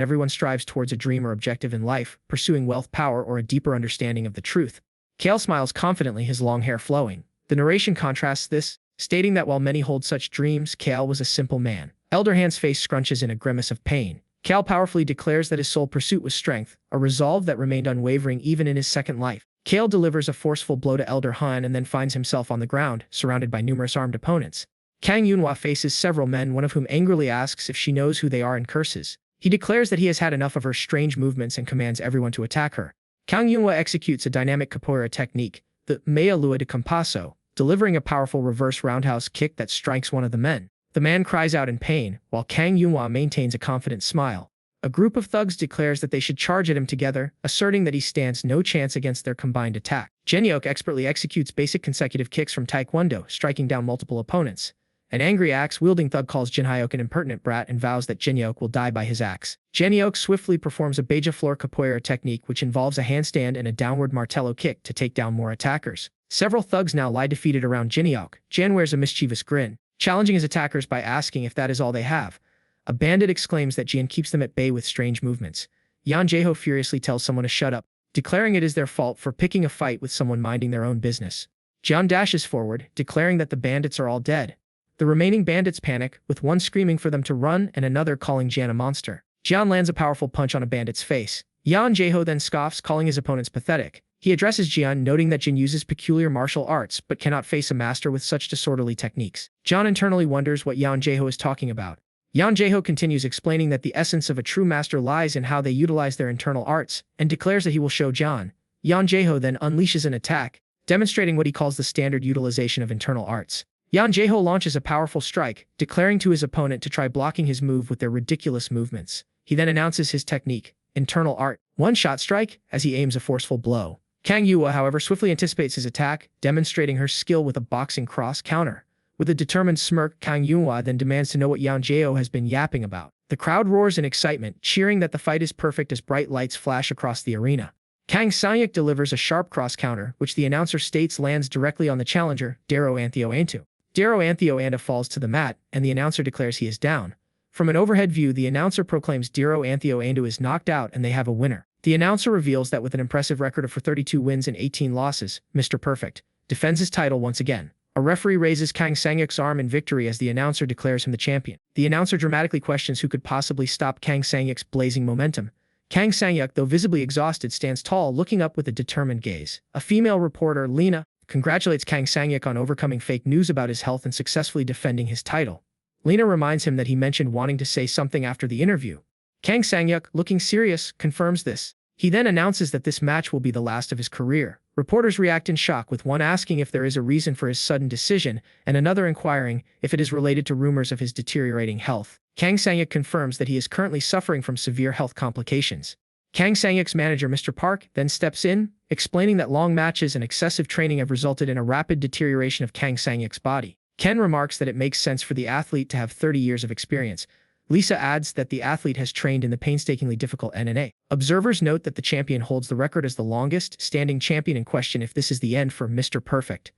Everyone strives towards a dream or objective in life, pursuing wealth, power, or a deeper understanding of the truth. Kale smiles confidently, his long hair flowing. The narration contrasts this, stating that while many hold such dreams, Kale was a simple man. Elder Hand's face scrunches in a grimace of pain. Kale powerfully declares that his sole pursuit was strength, a resolve that remained unwavering even in his second life. Kale delivers a forceful blow to Elder Han and then finds himself on the ground, surrounded by numerous armed opponents. Kang Yunhua faces several men, one of whom angrily asks if she knows who they are and curses. He declares that he has had enough of her strange movements and commands everyone to attack her. Kang Yunhua executes a dynamic capoeira technique, the Mea Lua de Compasso, delivering a powerful reverse roundhouse kick that strikes one of the men. The man cries out in pain, while Kang Yunhua maintains a confident smile. A group of thugs declares that they should charge at him together, asserting that he stands no chance against their combined attack. Jinhyuk expertly executes basic consecutive kicks from Taekwondo, striking down multiple opponents. An angry axe-wielding thug calls Jinhyuk an impertinent brat and vows that Jinhyuk will die by his axe. Jinhyuk swiftly performs a beija flor capoeira technique, which involves a handstand and a downward martello kick to take down more attackers. Several thugs now lie defeated around Jinhyuk. Jan wears a mischievous grin, challenging his attackers by asking if that is all they have. A bandit exclaims that Jian keeps them at bay with strange movements. Yan Jaeho furiously tells someone to shut up, declaring it is their fault for picking a fight with someone minding their own business. Jian dashes forward, declaring that the bandits are all dead. The remaining bandits panic, with one screaming for them to run and another calling Jian a monster. Jian lands a powerful punch on a bandit's face. Yan Jaeho then scoffs, calling his opponents pathetic. He addresses Jian, noting that Jin uses peculiar martial arts but cannot face a master with such disorderly techniques. Jian internally wonders what Yan Jaeho is talking about. Yan Jaeho continues, explaining that the essence of a true master lies in how they utilize their internal arts, and declares that he will show Jian. Yan Jaeho then unleashes an attack, demonstrating what he calls the standard utilization of internal arts. Yan Jaeho launches a powerful strike, declaring to his opponent to try blocking his move with their ridiculous movements. He then announces his technique, internal art, one-shot strike, as he aims a forceful blow. Kang Yunhua, however, swiftly anticipates his attack, demonstrating her skill with a boxing cross counter. With a determined smirk, Kang Yunhua then demands to know what Yan Jaeho has been yapping about. The crowd roars in excitement, cheering that the fight is perfect as bright lights flash across the arena. Kang Sang-yuk delivers a sharp cross counter, which the announcer states lands directly on the challenger, Daro Antheo Antu. Daro Antheo Anda falls to the mat, and the announcer declares he is down. From an overhead view, the announcer proclaims Daro Antheo Andu is knocked out and they have a winner. The announcer reveals that with an impressive record of 32 wins and 18 losses, Mr. Perfect defends his title once again. A referee raises Kang Sang-yuk's arm in victory as the announcer declares him the champion. The announcer dramatically questions who could possibly stop Kang Sang-yuk's blazing momentum. Kang Sang-yuk, though visibly exhausted, stands tall, looking up with a determined gaze. A female reporter, Lena, congratulates Kang Sang-yuk on overcoming fake news about his health and successfully defending his title. Lena reminds him that he mentioned wanting to say something after the interview. Kang Sang-yuk, looking serious, confirms this. He then announces that this match will be the last of his career. Reporters react in shock, with one asking if there is a reason for his sudden decision, and another inquiring if it is related to rumors of his deteriorating health. Kang Sang-yuk confirms that he is currently suffering from severe health complications. Kang Sang-yuk's manager, Mr. Park, then steps in, explaining that long matches and excessive training have resulted in a rapid deterioration of Kang Sang-yuk's body. Ken remarks that it makes sense for the athlete to have 30 years of experience. Lisa adds that the athlete has trained in the painstakingly difficult MMA. Observers note that the champion holds the record as the longest standing champion and question if this is the end for Mr. Perfect.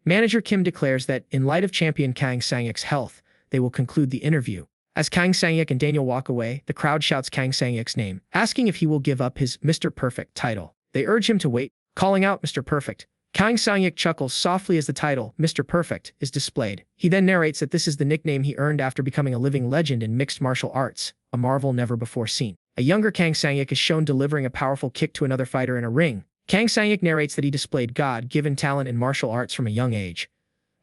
Manager Kim declares that, in light of champion Kang Sang-yuk's health, they will conclude the interview. As Kang Sang-yuk and Daniel walk away, the crowd shouts Kang Sang-yuk's name, asking if he will give up his Mr. Perfect title. They urge him to wait, calling out Mr. Perfect. Kang Sang-yuk chuckles softly as the title, Mr. Perfect, is displayed. He then narrates that this is the nickname he earned after becoming a living legend in mixed martial arts, a marvel never before seen. A younger Kang Sang-yuk is shown delivering a powerful kick to another fighter in a ring. Kang Sang-yuk narrates that he displayed God-given talent in martial arts from a young age.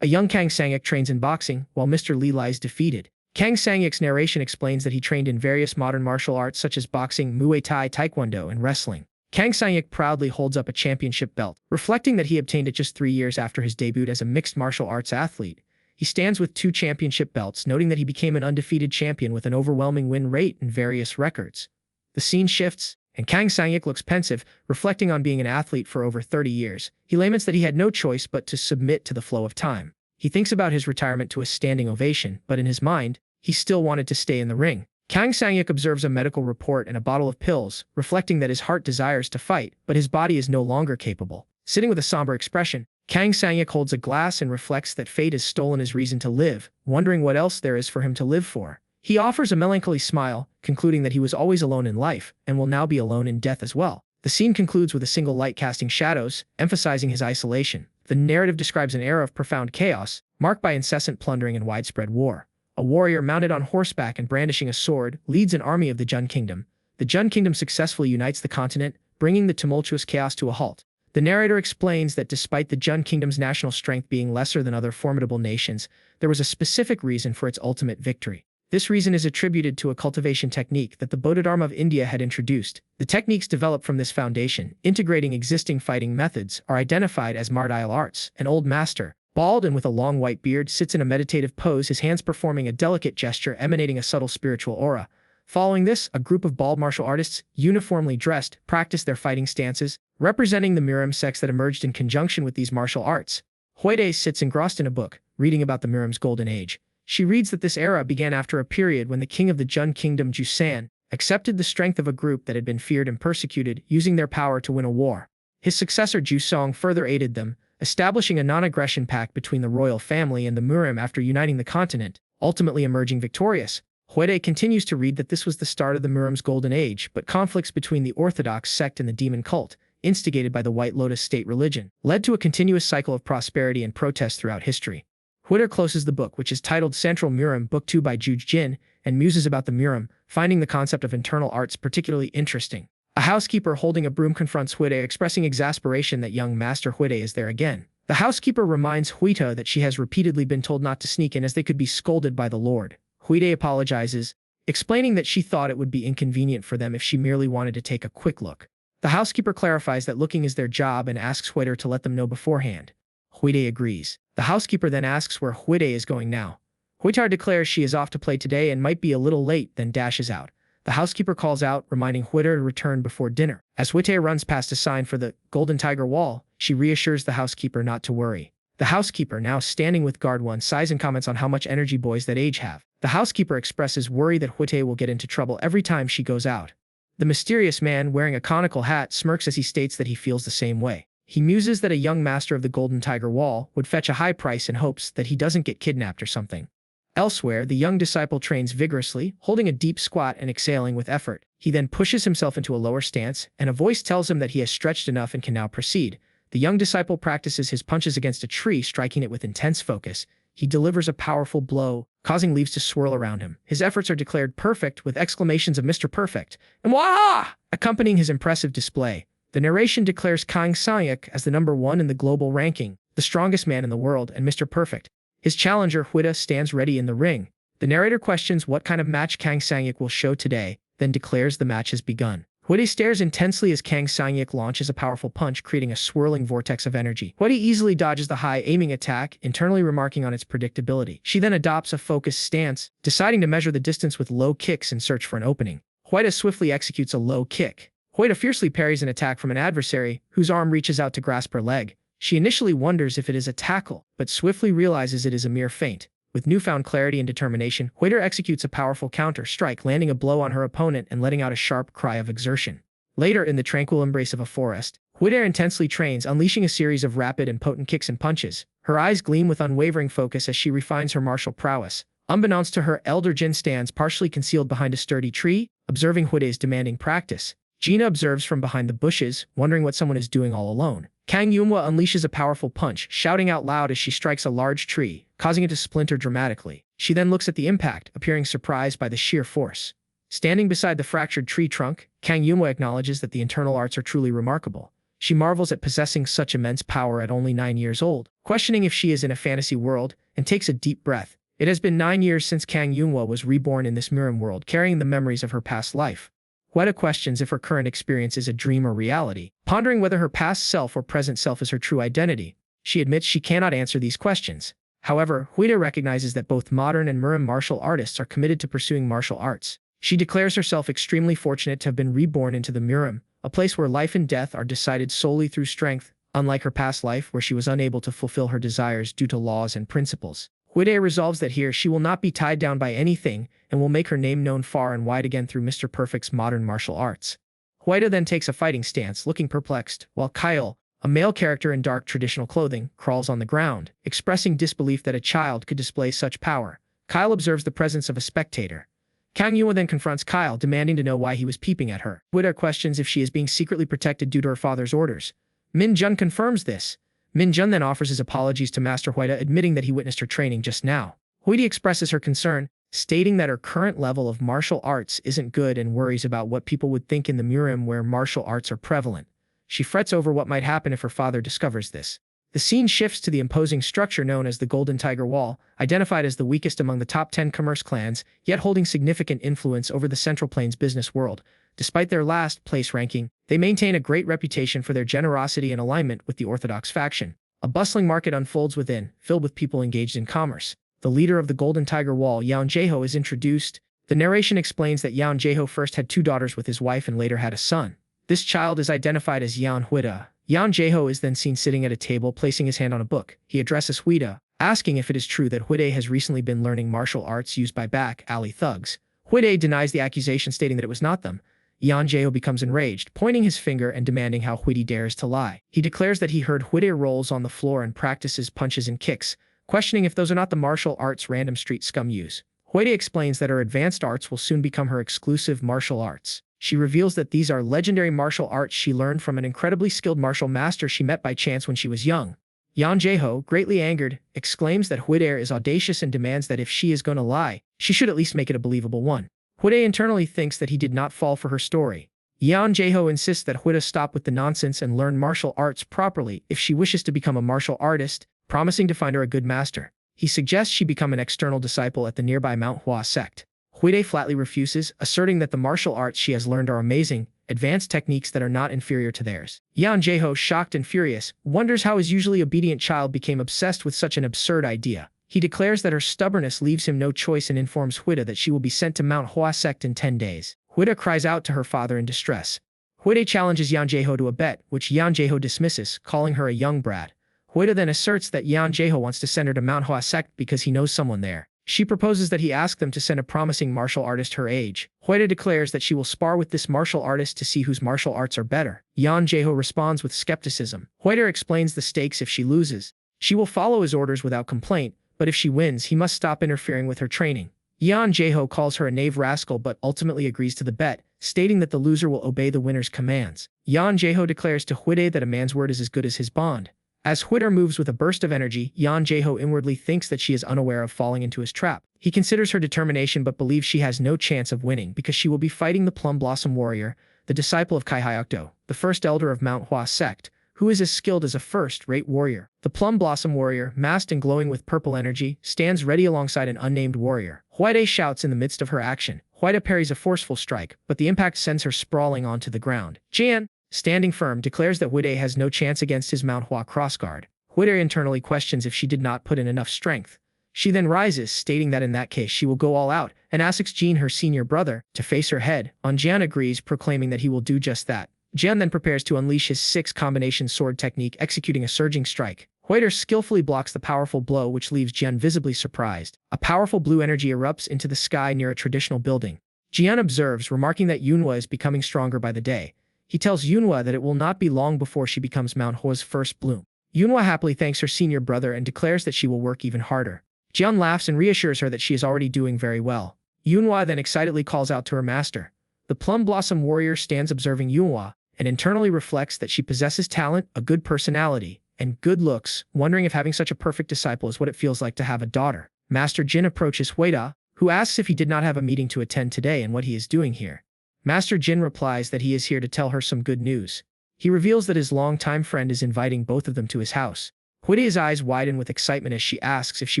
A young Kang Sang-yuk trains in boxing, while Mr. Lee lies defeated. Kang Sang-yuk's narration explains that he trained in various modern martial arts such as boxing, Muay Thai, Taekwondo, and wrestling. Kang Sang-yuk proudly holds up a championship belt, reflecting that he obtained it just 3 years after his debut as a mixed martial arts athlete. He stands with 2 championship belts, noting that he became an undefeated champion with an overwhelming win rate and various records. The scene shifts, and Kang Sang-yuk looks pensive, reflecting on being an athlete for over 30 years. He laments that he had no choice but to submit to the flow of time. He thinks about his retirement to a standing ovation, but in his mind, he still wanted to stay in the ring. Kang Sang-yuk observes a medical report and a bottle of pills, reflecting that his heart desires to fight, but his body is no longer capable. Sitting with a somber expression, Kang Sang-yuk holds a glass and reflects that fate has stolen his reason to live, wondering what else there is for him to live for. He offers a melancholy smile, concluding that he was always alone in life, and will now be alone in death as well. The scene concludes with a single light casting shadows, emphasizing his isolation. The narrative describes an era of profound chaos, marked by incessant plundering and widespread war. A warrior mounted on horseback and brandishing a sword leads an army of the Jun Kingdom. The Jun Kingdom successfully unites the continent, bringing the tumultuous chaos to a halt. The narrator explains that despite the Jun Kingdom's national strength being lesser than other formidable nations, there was a specific reason for its ultimate victory. This reason is attributed to a cultivation technique that the Bodhidharma of India had introduced. The techniques developed from this foundation, integrating existing fighting methods, are identified as martial arts. An old master, bald and with a long white beard, sits in a meditative pose, his hands performing a delicate gesture emanating a subtle spiritual aura. Following this, a group of bald martial artists, uniformly dressed, practice their fighting stances, representing the Murim sects that emerged in conjunction with these martial arts. Huide sits engrossed in a book, reading about the Murim's golden age. She reads that this era began after a period when the king of the Jun Kingdom, Jusan, accepted the strength of a group that had been feared and persecuted, using their power to win a war. His successor Jusong further aided them, establishing a non-aggression pact between the royal family and the Murim after uniting the continent, ultimately emerging victorious. Huide continues to read that this was the start of the Murim's golden age, but conflicts between the orthodox sect and the demon cult, instigated by the White Lotus state religion, led to a continuous cycle of prosperity and protest throughout history. Huide closes the book, which is titled Central Murim Book 2 by Juj Jin, and muses about the Murim, finding the concept of internal arts particularly interesting. A housekeeper holding a broom confronts Huide, expressing exasperation that young Master Huide is there again. The housekeeper reminds Huita that she has repeatedly been told not to sneak in as they could be scolded by the Lord. Huide apologizes, explaining that she thought it would be inconvenient for them if she merely wanted to take a quick look. The housekeeper clarifies that looking is their job and asks Huide to let them know beforehand. Huide agrees. The housekeeper then asks where Huide is going now. Huitar declares she is off to play today and might be a little late, then dashes out. The housekeeper calls out, reminding Huide to return before dinner. As Huide runs past a sign for the Golden Tiger Wall, she reassures the housekeeper not to worry. The housekeeper, now standing with guard 1, sighs and comments on how much energy boys that age have. The housekeeper expresses worry that Huide will get into trouble every time she goes out. The mysterious man, wearing a conical hat, smirks as he states that he feels the same way. He muses that a young master of the Golden Tiger Wall would fetch a high price in hopes that he doesn't get kidnapped or something. Elsewhere, the young disciple trains vigorously, holding a deep squat and exhaling with effort. He then pushes himself into a lower stance, and a voice tells him that he has stretched enough and can now proceed. The young disciple practices his punches against a tree, striking it with intense focus. He delivers a powerful blow, causing leaves to swirl around him. His efforts are declared perfect, with exclamations of Mr. Perfect and Wah! Accompanying his impressive display. The narration declares Kang Sang-ik as the #1 in the global ranking, the strongest man in the world, and Mr. Perfect. His challenger, Huida, stands ready in the ring. The narrator questions what kind of match Kang Sang-ik will show today, then declares the match has begun. Huide stares intensely as Kang Sang-ik launches a powerful punch, creating a swirling vortex of energy. Huide easily dodges the high-aiming attack, internally remarking on its predictability. She then adopts a focused stance, deciding to measure the distance with low kicks in search for an opening. Huide swiftly executes a low kick. Huide fiercely parries an attack from an adversary, whose arm reaches out to grasp her leg. She initially wonders if it is a tackle, but swiftly realizes it is a mere feint. With newfound clarity and determination, Huide executes a powerful counter strike, landing a blow on her opponent and letting out a sharp cry of exertion. Later, in the tranquil embrace of a forest, Huide intensely trains, unleashing a series of rapid and potent kicks and punches. Her eyes gleam with unwavering focus as she refines her martial prowess. Unbeknownst to her, Elder Jin stands partially concealed behind a sturdy tree, observing Huide's demanding practice. Gina observes from behind the bushes, wondering what someone is doing all alone. Kang Yunhwa unleashes a powerful punch, shouting out loud as she strikes a large tree, causing it to splinter dramatically. She then looks at the impact, appearing surprised by the sheer force. Standing beside the fractured tree trunk, Kang Yunhwa acknowledges that the internal arts are truly remarkable. She marvels at possessing such immense power at only 9 years old, questioning if she is in a fantasy world, and takes a deep breath. It has been 9 years since Kang Yunhwa was reborn in this Murim world, carrying the memories of her past life. Huida questions if her current experience is a dream or reality, pondering whether her past self or present self is her true identity. She admits she cannot answer these questions. However, Huida recognizes that both modern and Murim martial artists are committed to pursuing martial arts. She declares herself extremely fortunate to have been reborn into the Murim, a place where life and death are decided solely through strength, unlike her past life where she was unable to fulfill her desires due to laws and principles. Huide resolves that here she will not be tied down by anything and will make her name known far and wide again through Mr. Perfect's modern martial arts. Huida then takes a fighting stance, looking perplexed, while Kyle, a male character in dark traditional clothing, crawls on the ground, expressing disbelief that a child could display such power. Kyle observes the presence of a spectator. Kang Yua then confronts Kyle, demanding to know why he was peeping at her. Huida questions if she is being secretly protected due to her father's orders. Min Jun confirms this. Min Jun then offers his apologies to Master Huida, admitting that he witnessed her training just now. Huida expresses her concern, stating that her current level of martial arts isn't good and worries about what people would think in the Murim where martial arts are prevalent. She frets over what might happen if her father discovers this. The scene shifts to the imposing structure known as the Golden Tiger Wall, identified as the weakest among the top 10 commerce clans, yet holding significant influence over the Central Plains business world. Despite their last place ranking, they maintain a great reputation for their generosity and alignment with the Orthodox faction. A bustling market unfolds within, filled with people engaged in commerce. The leader of the Golden Tiger Wall, Yan Jeho, is introduced. The narration explains that Yan Jeho first had 2 daughters with his wife and later had a son. This child is identified as Yan Huida. Yan Jeho is then seen sitting at a table, placing his hand on a book. He addresses Huida, asking if it is true that Huida has recently been learning martial arts used by back alley thugs. Huida denies the accusation, stating that it was not them. Yan Jeho becomes enraged, pointing his finger and demanding how Huida dares to lie. He declares that he heard Huida rolls on the floor and practices punches and kicks, questioning if those are not the martial arts random street scum use. Huida explains that her advanced arts will soon become her exclusive martial arts. She reveals that these are legendary martial arts she learned from an incredibly skilled martial master she met by chance when she was young. Yan Jeho, greatly angered, exclaims that Huida is audacious and demands that if she is going to lie, she should at least make it a believable one. Huida internally thinks that he did not fall for her story. Yan Jeho insists that Huida stop with the nonsense and learn martial arts properly if she wishes to become a martial artist, promising to find her a good master. He suggests she become an external disciple at the nearby Manhwa sect. Huida flatly refuses, asserting that the martial arts she has learned are amazing, advanced techniques that are not inferior to theirs. Yan Jeho, shocked and furious, wonders how his usually obedient child became obsessed with such an absurd idea. He declares that her stubbornness leaves him no choice and informs Huida that she will be sent to Mount Hua sect in 10 days. Huida cries out to her father in distress. Huida challenges Yan Jeho to a bet, which Yan Jeho dismisses, calling her a young brat. Huida then asserts that Yan Jeho wants to send her to Mount Hua sect because he knows someone there. She proposes that he ask them to send a promising martial artist her age. Huida declares that she will spar with this martial artist to see whose martial arts are better. Yan Jeho responds with skepticism. Huida explains the stakes if she loses. She will follow his orders without complaint, but if she wins, he must stop interfering with her training. Yan Jeho calls her a knave rascal but ultimately agrees to the bet, stating that the loser will obey the winner's commands. Yan Jeho declares to Huida that a man's word is as good as his bond. As Huida moves with a burst of energy, Yan Jeho inwardly thinks that she is unaware of falling into his trap. He considers her determination but believes she has no chance of winning because she will be fighting the Plum Blossom Warrior, the disciple of Kai Hyokdo, the first elder of Mount Hua sect, who is as skilled as a first-rate warrior. The Plum Blossom Warrior, masked and glowing with purple energy, stands ready alongside an unnamed warrior. Huida shouts in the midst of her action. Huida parries a forceful strike, but the impact sends her sprawling onto the ground. Jian, standing firm, declares that Huida has no chance against his Mount Hua crossguard. Huida internally questions if she did not put in enough strength. She then rises, stating that in that case she will go all out, and asks Jin, her senior brother, to face her head. Jian agrees, proclaiming that he will do just that. Jian then prepares to unleash his 6-combination sword technique, executing a surging strike. Huida skillfully blocks the powerful blow, which leaves Jian visibly surprised. A powerful blue energy erupts into the sky near a traditional building. Jian observes, remarking that Yunhua is becoming stronger by the day. He tells Yunhua that it will not be long before she becomes Mount Hua's first bloom. Yunhua happily thanks her senior brother and declares that she will work even harder. Jian laughs and reassures her that she is already doing very well. Yunhua then excitedly calls out to her master. The Plum Blossom Warrior stands observing Yunhua, and internally reflects that she possesses talent, a good personality, and good looks, wondering if having such a perfect disciple is what it feels like to have a daughter. Master Jin approaches Huida, who asks if he did not have a meeting to attend today and what he is doing here. Master Jin replies that he is here to tell her some good news. He reveals that his longtime friend is inviting both of them to his house. Huida's eyes widen with excitement as she asks if she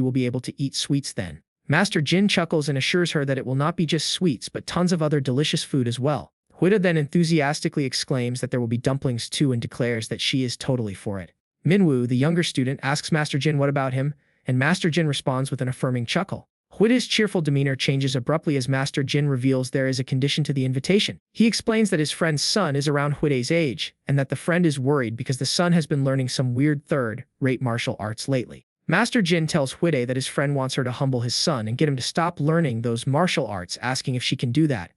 will be able to eat sweets then. Master Jin chuckles and assures her that it will not be just sweets but tons of other delicious food as well. Huida then enthusiastically exclaims that there will be dumplings too and declares that she is totally for it. Minwoo, the younger student, asks Master Jin what about him, and Master Jin responds with an affirming chuckle. Huida's cheerful demeanor changes abruptly as Master Jin reveals there is a condition to the invitation. He explains that his friend's son is around Huida's age, and that the friend is worried because the son has been learning some weird third-rate martial arts lately. Master Jin tells Huida that his friend wants her to humble his son and get him to stop learning those martial arts, asking if she can do that.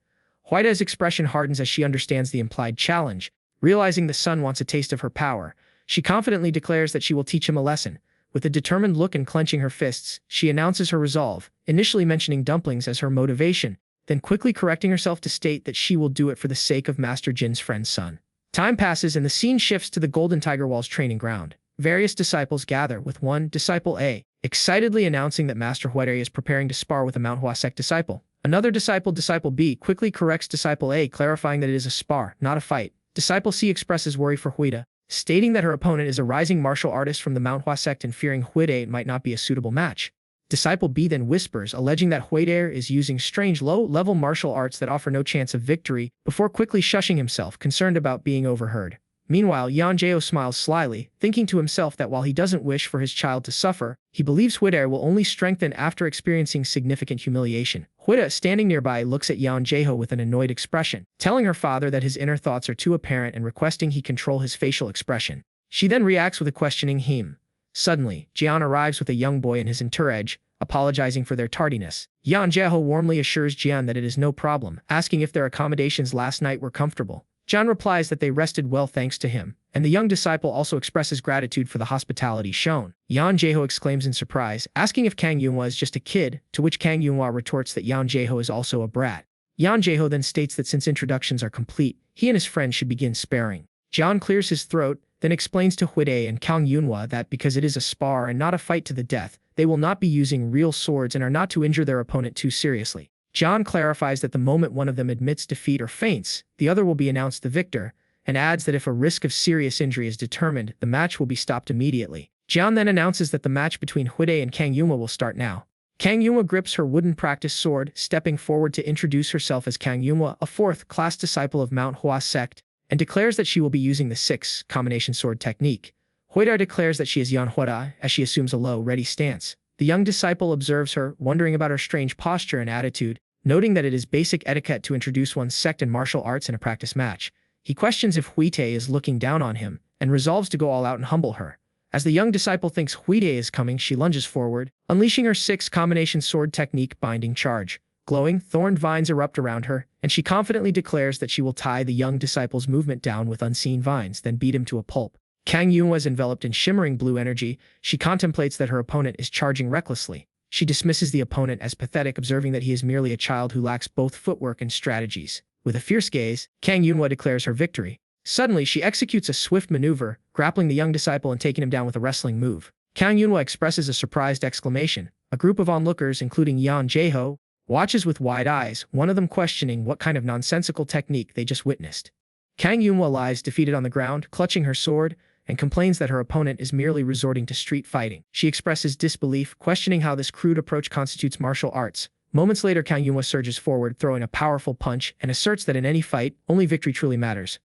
Huida's expression hardens as she understands the implied challenge. Realizing the son wants a taste of her power, she confidently declares that she will teach him a lesson. With a determined look and clenching her fists, she announces her resolve, initially mentioning dumplings as her motivation, then quickly correcting herself to state that she will do it for the sake of Master Jin's friend's son. Time passes and the scene shifts to the Golden Tiger Wall's training ground. Various disciples gather, with one, Disciple A, excitedly announcing that Master Huide is preparing to spar with a Manhwa Recacp disciple. Another disciple, Disciple B, quickly corrects Disciple A, clarifying that it is a spar, not a fight. Disciple C expresses worry for Huide, stating that her opponent is a rising martial artist from the Manhwa Recacp and fearing Huide might not be a suitable match. Disciple B then whispers, alleging that Huide is using strange low-level martial arts that offer no chance of victory, before quickly shushing himself, concerned about being overheard. Meanwhile, Yan Jao smiles slyly, thinking to himself that while he doesn't wish for his child to suffer, he believes Huide will only strengthen after experiencing significant humiliation. Huide, standing nearby, looks at Yan Jao with an annoyed expression, telling her father that his inner thoughts are too apparent and requesting he control his facial expression. She then reacts with a questioning him. Suddenly, Jian arrives with a young boy in his entourage, apologizing for their tardiness. Yan Jao warmly assures Jian that it is no problem, asking if their accommodations last night were comfortable. Jian replies that they rested well thanks to him, and the young disciple also expresses gratitude for the hospitality shown. Yan Jao exclaims in surprise, asking if Kang Yunhua is just a kid, to which Kang Yunhua retorts that Yan Jao is also a brat. Yan Jao then states that since introductions are complete, he and his friend should begin sparring. Jian clears his throat, then explains to Huide and Kang Yunhua that because it is a spar and not a fight to the death, they will not be using real swords and are not to injure their opponent too seriously. Jian clarifies that the moment one of them admits defeat or faints, the other will be announced the victor, and adds that if a risk of serious injury is determined, the match will be stopped immediately. Jian then announces that the match between Huide and Kang Yunhua will start now. Kang Yunhua grips her wooden practice sword, stepping forward to introduce herself as Kang Yunhua, a fourth-class disciple of Manhwa Recacp, and declares that she will be using the 6 combination sword technique. Huide declares that she is Yan Huide, as she assumes a low, ready stance. The young disciple observes her, wondering about her strange posture and attitude, noting that it is basic etiquette to introduce one's sect and martial arts in a practice match. He questions if Huide is looking down on him, and resolves to go all out and humble her. As the young disciple thinks Huide is coming, she lunges forward, unleashing her 6 combination sword technique binding charge. Glowing, thorned vines erupt around her, and she confidently declares that she will tie the young disciple's movement down with unseen vines, then beat him to a pulp. Kang Yunhua is enveloped in shimmering blue energy. She contemplates that her opponent is charging recklessly. She dismisses the opponent as pathetic, observing that he is merely a child who lacks both footwork and strategies. With a fierce gaze, Kang Yunhua declares her victory. Suddenly, she executes a swift maneuver, grappling the young disciple and taking him down with a wrestling move. Kang Yunhua expresses a surprised exclamation. A group of onlookers, including Yan Jao, watches with wide eyes, one of them questioning what kind of nonsensical technique they just witnessed. Kang Yunhua lies defeated on the ground, clutching her sword, and complains that her opponent is merely resorting to street fighting. She expresses disbelief, questioning how this crude approach constitutes martial arts. Moments later, Kang Yunhua surges forward, throwing a powerful punch, and asserts that in any fight, only victory truly matters.